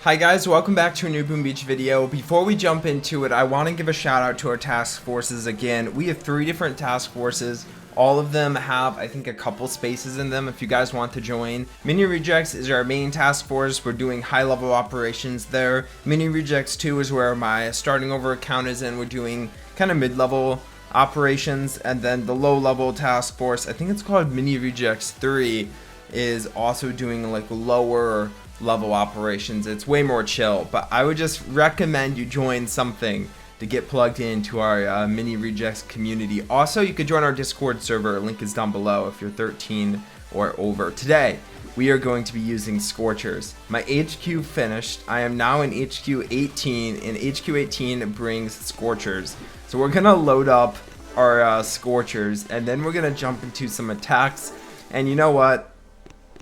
Hi guys, welcome back to a new Boom Beach video. Before we jump into it, I want to give a shout out to our task forces again. We have 3 different task forces. All of them have, I think, a couple spaces in them if you guys want to join. Mini Rejects is our main task force. We're doing high level operations there. Mini Rejects 2 is where my starting over account is in. We're doing kind of mid-level operations. And then the low level task force, I think it's called Mini Rejects 3, is also doing like lower level operations. It's way more chill, but I would just recommend you join something to get plugged into our Mini Rejects community. Also, you could join our Discord server. Link is down below if you're 13 or over. Today, we are going to be using Scorchers. My HQ finished. I am now in HQ 18, and HQ 18 brings Scorchers. So we're gonna load up our Scorchers, and then we're gonna jump into some attacks. And you know what?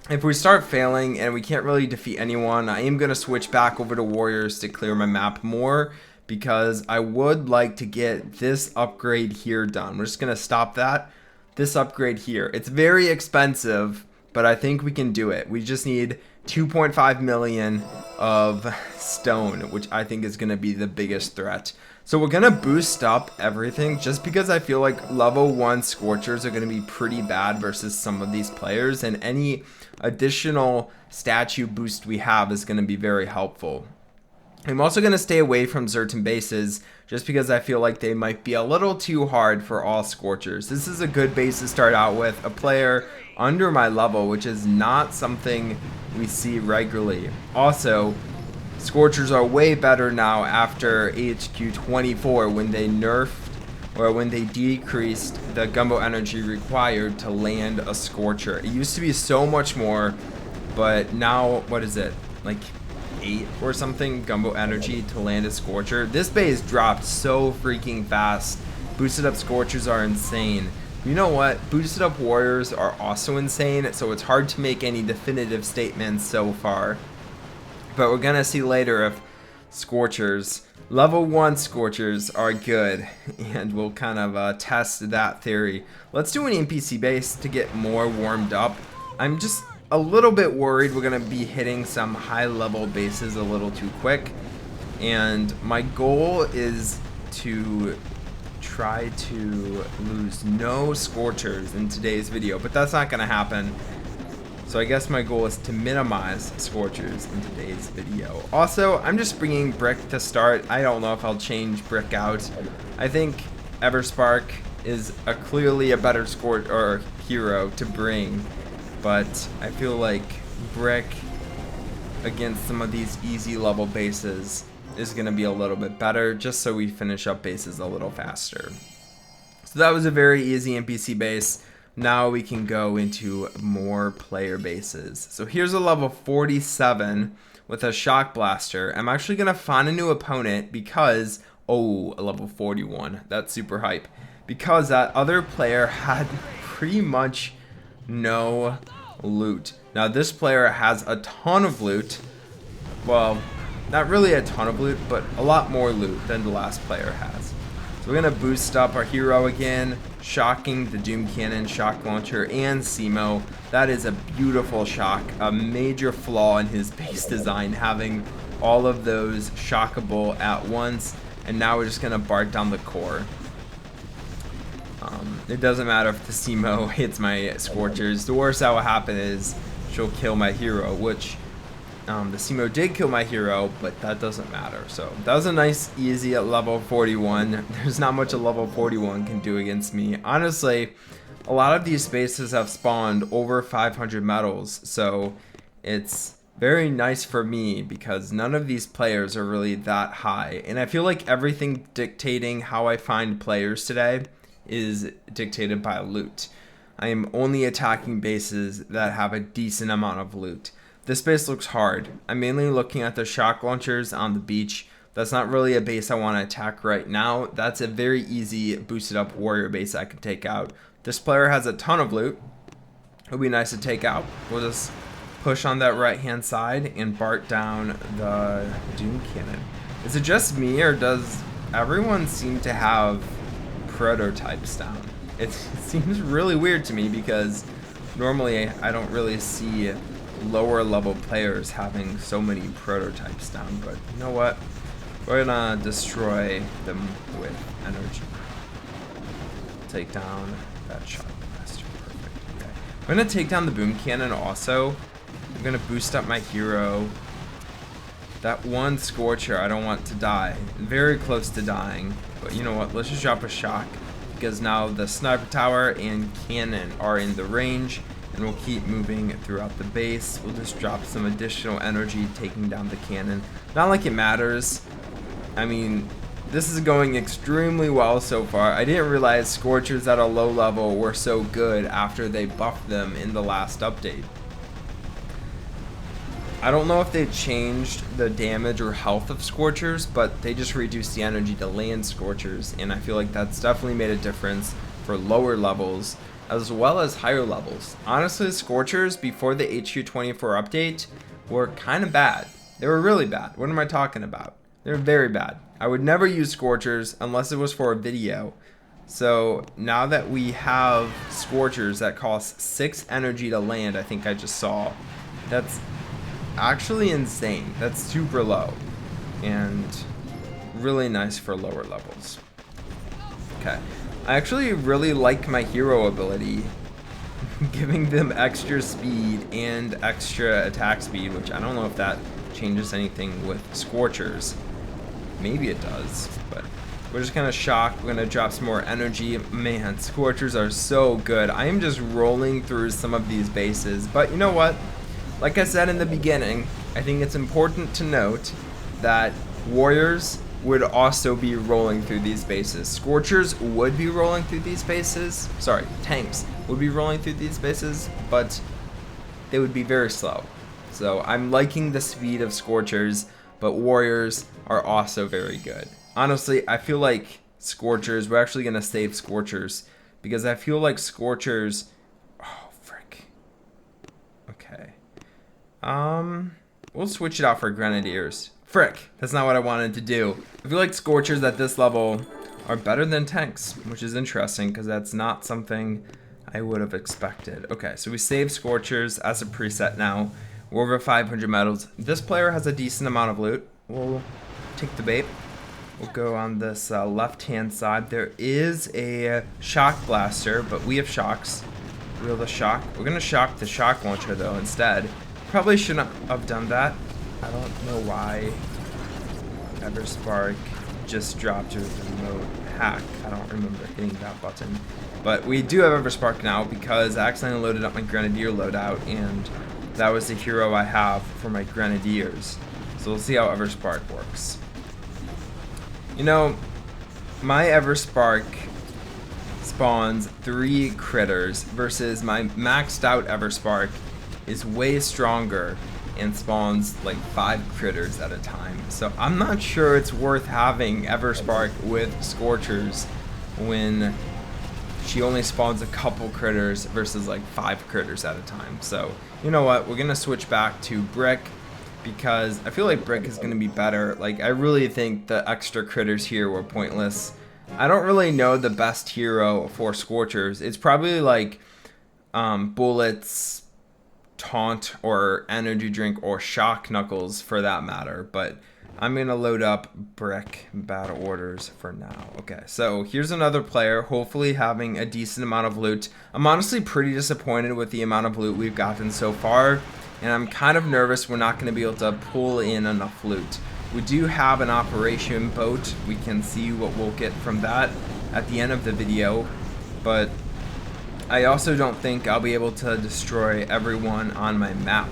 If we start failing and we can't really defeat anyone, I am going to switch back over to Warriors to clear my map more, because I would like to get this upgrade here done. We're just going to stop that. This upgrade here. It's very expensive, but I think we can do it. We just need 2.5 million of stone, which I think is going to be the biggest threat. So we're going to boost up everything just because I feel like level 1 Scorchers are going to be pretty bad versus some of these players, and any additional statue boost we have is going to be very helpful. I'm also going to stay away from certain bases just because I feel like they might be a little too hard for all Scorchers. This is a good base to start out with, a player under my level, which is not something we see regularly. Also, Scorchers are way better now after HQ 24 when they nerfed, or when they decreased the gumbo energy required to land a Scorcher. It used to be so much more, but now, what is it, like 8 or something gumbo energy to land a Scorcher? This base dropped so freaking fast. Boosted up Scorchers are insane. You know what? Boosted up Warriors are also insane, so it's hard to make any definitive statements so far. But we're gonna see later if Scorchers, level 1 Scorchers, are good, and we'll kind of test that theory. Let's do an NPC base to get more warmed up. I'm just a little bit worried we're gonna be hitting some high level bases a little too quick, and my goal is to try to lose no Scorchers in today's video, but that's not gonna happen. So I guess my goal is to minimize Scorchers in today's video. Also, I'm just bringing Brick to start. I don't know if I'll change Brick out. I think Everspark is clearly a better hero to bring, but I feel like Brick against some of these easy level bases is going to be a little bit better, just so we finish up bases a little faster. So that was a very easy NPC base. Now we can go into more player bases. So here's a level 47 with a shock blaster. I'm actually going to find a new opponent because, oh, a level 41. That's super hype. Because that other player had pretty much no loot. Now this player has a ton of loot. Well, not really a ton of loot, but a lot more loot than the last player has. So we're going to boost up our hero again, shocking the Doom Cannon, Shock Launcher, and Simo. That is a beautiful shock, a major flaw in his base design, having all of those shockable at once, and now we're just going to bark down the core. It doesn't matter if the Simo hits my Scorchers. The worst that will happen is she'll kill my hero, which the Simo did kill my hero, but that doesn't matter. So that was a nice easy at level 41. There's not much a level 41 can do against me. Honestly, a lot of these spaces have spawned over 500 medals, so it's very nice for me because none of these players are really that high. And I feel like everything dictating how I find players today is dictated by loot. I am only attacking bases that have a decent amount of loot. This base looks hard. I'm mainly looking at the shock launchers on the beach. That's not really a base I want to attack right now. That's a very easy boosted up warrior base I can take out. This player has a ton of loot. It'll be nice to take out. We'll just push on that right hand side and bark down the Doom Cannon. Is it just me, or does everyone seem to have prototypes down? It seems really weird to me because normally I don't really see lower level players having so many prototypes down, but you know what? We're gonna destroy them with energy. Take down that shot blaster. Perfect. Okay. I'm gonna take down the boom cannon also. I'm gonna boost up my hero. That one Scorcher I don't want to die. Very close to dying. But you know what? Let's just drop a shock. Because now the sniper tower and cannon are in the range. And we'll keep moving throughout the base. We'll just drop some additional energy taking down the cannon. Not like it matters. I mean, this is going extremely well so far. I didn't realize Scorchers at a low level were so good after they buffed them in the last update. I don't know if they changed the damage or health of Scorchers, but they just reduced the energy to land Scorchers, and I feel like that's definitely made a difference for lower levels as well as higher levels. Honestly, Scorchers before the HQ24 update were kind of bad. They were really bad. What am I talking about? They're very bad. I would never use Scorchers unless it was for a video. So now that we have Scorchers that cost 6 energy to land, I think I just saw, that's actually insane. That's super low and really nice for lower levels. Okay, I actually really like my hero ability, giving them extra speed and extra attack speed, which I don't know if that changes anything with Scorchers. Maybe it does, but we're just gonna shock. We're gonna drop some more energy. Man, Scorchers are so good. I am just rolling through some of these bases, but you know what? Like I said in the beginning, I think it's important to note that warriors would also be rolling through these bases. Scorchers would be rolling through these bases. Sorry, tanks would be rolling through these bases, but they would be very slow. So I'm liking the speed of Scorchers, but warriors are also very good. Honestly, I feel like Scorchers, we're actually gonna save Scorchers because I feel like Scorchers, oh frick. Okay. We'll switch it out for Grenadiers. Frick, that's not what I wanted to do. I feel like Scorchers at this level are better than tanks, which is interesting because that's not something I would have expected. Okay, so we save Scorchers as a preset now. We're over 500 medals. This player has a decent amount of loot. We'll take the bait. We'll go on this left-hand side. There is a shock blaster, but we have shocks. Wheel the shock. We're gonna shock the shock launcher though instead. Probably shouldn't have done that. I don't know why Everspark just dropped your remote hack. I don't remember hitting that button. But we do have Everspark now because I accidentally loaded up my Grenadier loadout, and that was the hero I have for my Grenadiers. So we'll see how Everspark works. You know, my Everspark spawns 3 critters versus my maxed out Everspark is way stronger and spawns like 5 critters at a time. So I'm not sure it's worth having Everspark with Scorchers when she only spawns a couple critters versus like 5 critters at a time. So you know what, we're gonna switch back to Brick because I feel like Brick is gonna be better. Like I really think the extra critters here were pointless. I don't really know the best hero for Scorchers. It's probably like Bullets, Taunt, or Energy Drink, or Shock Knuckles for that matter, but I'm gonna load up Brick battle orders for now. Okay, so here's another player hopefully having a decent amount of loot. I'm honestly pretty disappointed with the amount of loot we've gotten so far, and I'm kind of nervous we're not gonna be able to pull in enough loot. We do have an operation boat. We can see what we'll get from that at the end of the video, but I also don't think I'll be able to destroy everyone on my map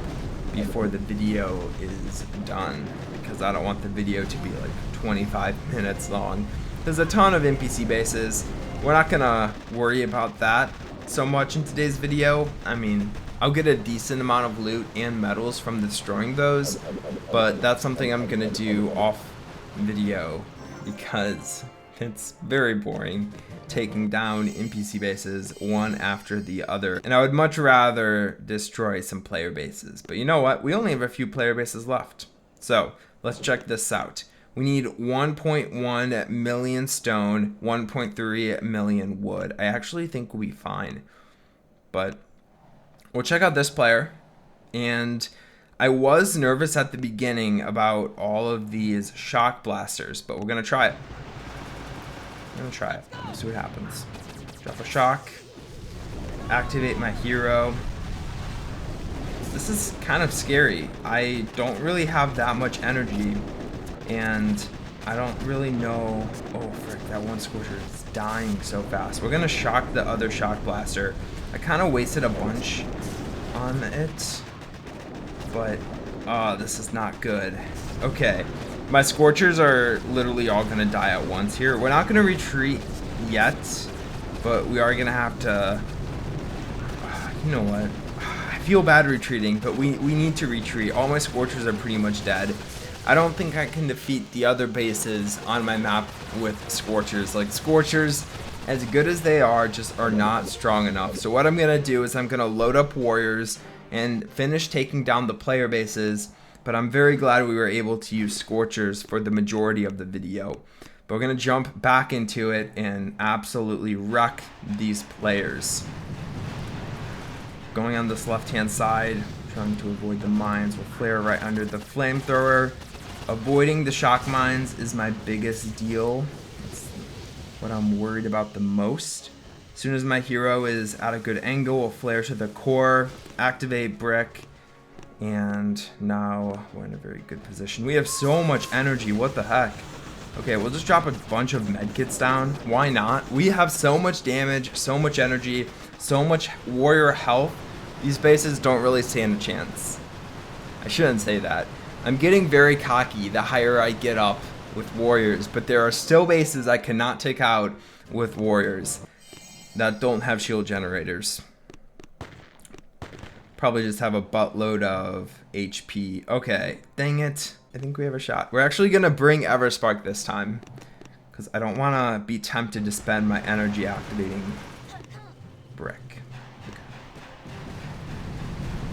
before the video is done, because I don't want the video to be like 25 minutes long. There's a ton of NPC bases. We're not gonna worry about that so much in today's video. I mean, I'll get a decent amount of loot and medals from destroying those, but that's something I'm gonna do off video because it's very boring taking down NPC bases one after the other, and I would much rather destroy some player bases. But you know what? We only have a few player bases left. So let's check this out. We need 1.1 million stone, 1.3 million wood. I actually think we'll be fine. But we'll check out this player. And I was nervous at the beginning about all of these shock blasters, but we're gonna try it. Let's see what happens. Drop a shock. Activate my hero. This is kind of scary. I don't really have that much energy, and I don't really know. Oh, frick, that one Scorcher is dying so fast. We're gonna shock the other shock blaster. I kind of wasted a bunch on it, but this is not good. Okay, my Scorchers are literally all gonna die at once here. We're not gonna retreat yet, but we are gonna have to. You know what? I feel bad retreating, but we need to retreat. All my Scorchers are pretty much dead. I don't think I can defeat the other bases on my map with Scorchers. Like, Scorchers, as good as they are, just are not strong enough. So what I'm gonna do is I'm gonna load up warriors and finish taking down the player bases, but I'm very glad we were able to use Scorchers for the majority of the video. But we're gonna jump back into it and absolutely wreck these players. Going on this left-hand side, trying to avoid the mines. We'll flare right under the flamethrower. Avoiding the shock mines is my biggest deal. That's what I'm worried about the most. As soon as my hero is at a good angle, we'll flare to the core, activate brick, and now we're in a very good position. We have so much energy, what the heck? Okay, we'll just drop a bunch of medkits down. Why not? We have so much damage, so much energy, so much warrior health. These bases don't really stand a chance. I shouldn't say that. I'm getting very cocky the higher I get up with warriors, but there are still bases I cannot take out with warriors that don't have shield generators. Probably just have a buttload of HP. Okay, dang it. I think we have a shot. We're actually gonna bring Everspark this time, because I don't wanna be tempted to spend my energy activating brick. Okay.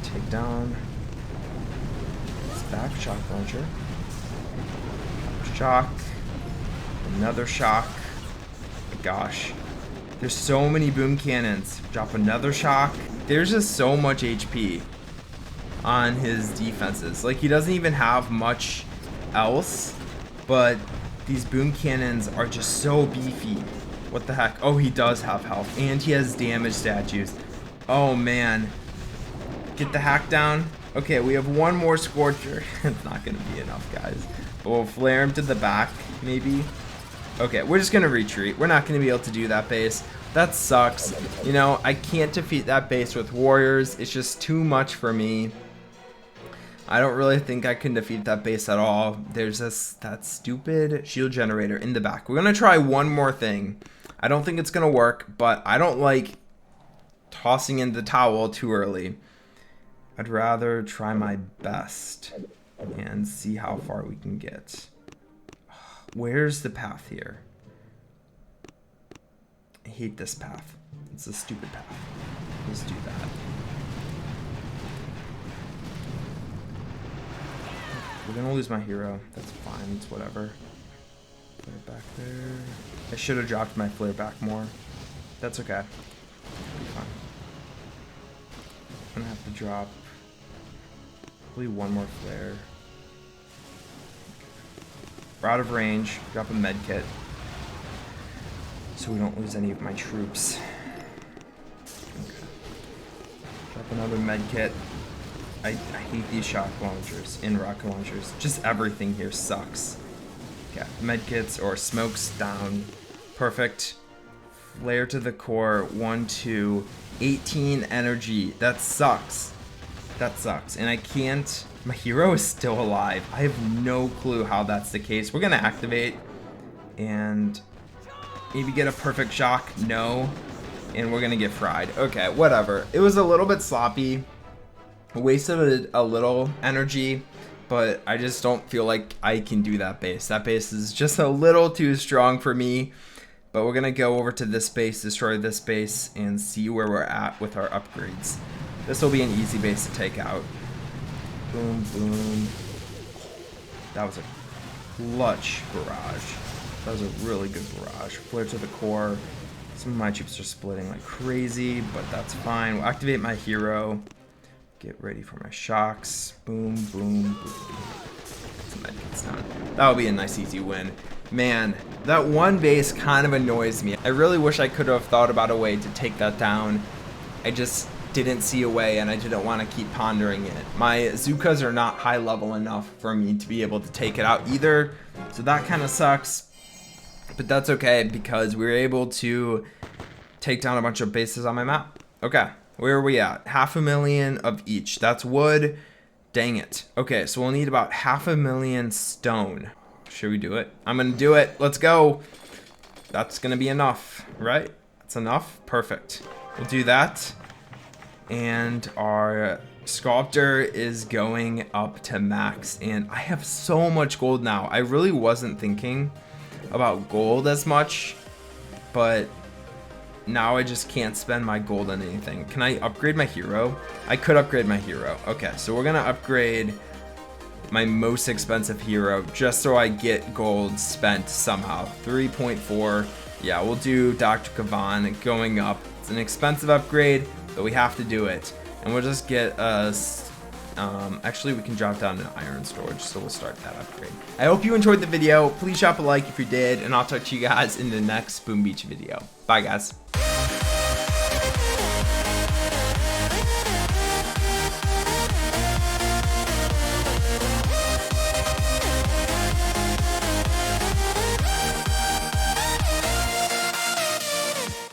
Take down this back shock launcher. Shock. Another shock. Oh my gosh. There's so many boom cannons. Drop another shock. There's just so much HP on his defenses. Like, he doesn't even have much else, but these boom cannons are just so beefy. What the heck? Oh, he does have health, and he has damage statues. Oh man, get the hack down. Okay, we have one more Scorcher. It's not gonna be enough, guys, but we'll flare him to the back maybe. Okay, we're just gonna retreat. We're not gonna be able to do that base. That sucks. You know, I can't defeat that base with warriors. It's just too much for me. I don't really think I can defeat that base at all. There's that stupid shield generator in the back. We're gonna try one more thing. I don't think it's gonna work, but I don't like tossing in the towel too early. I'd rather try my best and see how far we can get. Where's the path here? I hate this path. It's a stupid path. Let's do that. We're gonna lose my hero. That's fine. It's whatever. Flare back there. I should have dropped my flare back more. That's okay. It'll be fine. I'm gonna have to drop probably one more flare. We're out of range. Drop a med kit so we don't lose any of my troops. Okay. Drop another med kit. I hate these shock launchers and rocket launchers. Just everything here sucks. Okay, medkits or smokes down. Perfect. Flare to the core. 1, 2, 18 energy. That sucks. That sucks. And I can't. My hero is still alive. I have no clue how that's the case. We're gonna activate and maybe get a perfect shock. No. And we're gonna get fried. Okay, whatever. It was a little bit sloppy. Wasted a little energy, but I just don't feel like I can do that base. That base is just a little too strong for me, but we're gonna go over to this base, destroy this base, and see where we're at with our upgrades. This will be an easy base to take out. Boom, boom. That was a clutch barrage. That was a really good barrage. Flare to the core. Some of my troops are splitting like crazy, but that's fine. We'll activate my hero. Get ready for my shocks. Boom, boom, boom. That would be a nice easy win. Man, that one base kind of annoys me. I really wish I could have thought about a way to take that down. I just didn't see a way, and I didn't want to keep pondering it. My Zukas are not high level enough for me to be able to take it out either, so that kind of sucks. But that's okay, because we were able to take down a bunch of bases on my map. Okay, where are we at? 500,000 of each. That's wood. Dang it. Okay, so we'll need about 500,000 stone. Should we do it? I'm gonna do it. Let's go. That's gonna be enough, right? That's enough. Perfect. We'll do that. And our sculptor is going up to max, and I have so much gold now. I really wasn't thinking about gold as much, but now I just can't spend my gold on anything. Can I upgrade my hero? I could upgrade my hero. Okay, so we're gonna upgrade my most expensive hero just so I get gold spent somehow. 3.4. Yeah, we'll do Dr. Kavan going up. It's an expensive upgrade, but we have to do it. And we'll just get us, actually we can drop down to iron storage, so we'll start that upgrade. I hope you enjoyed the video. Please drop a like if you did, and I'll talk to you guys in the next Boom Beach video. Bye guys.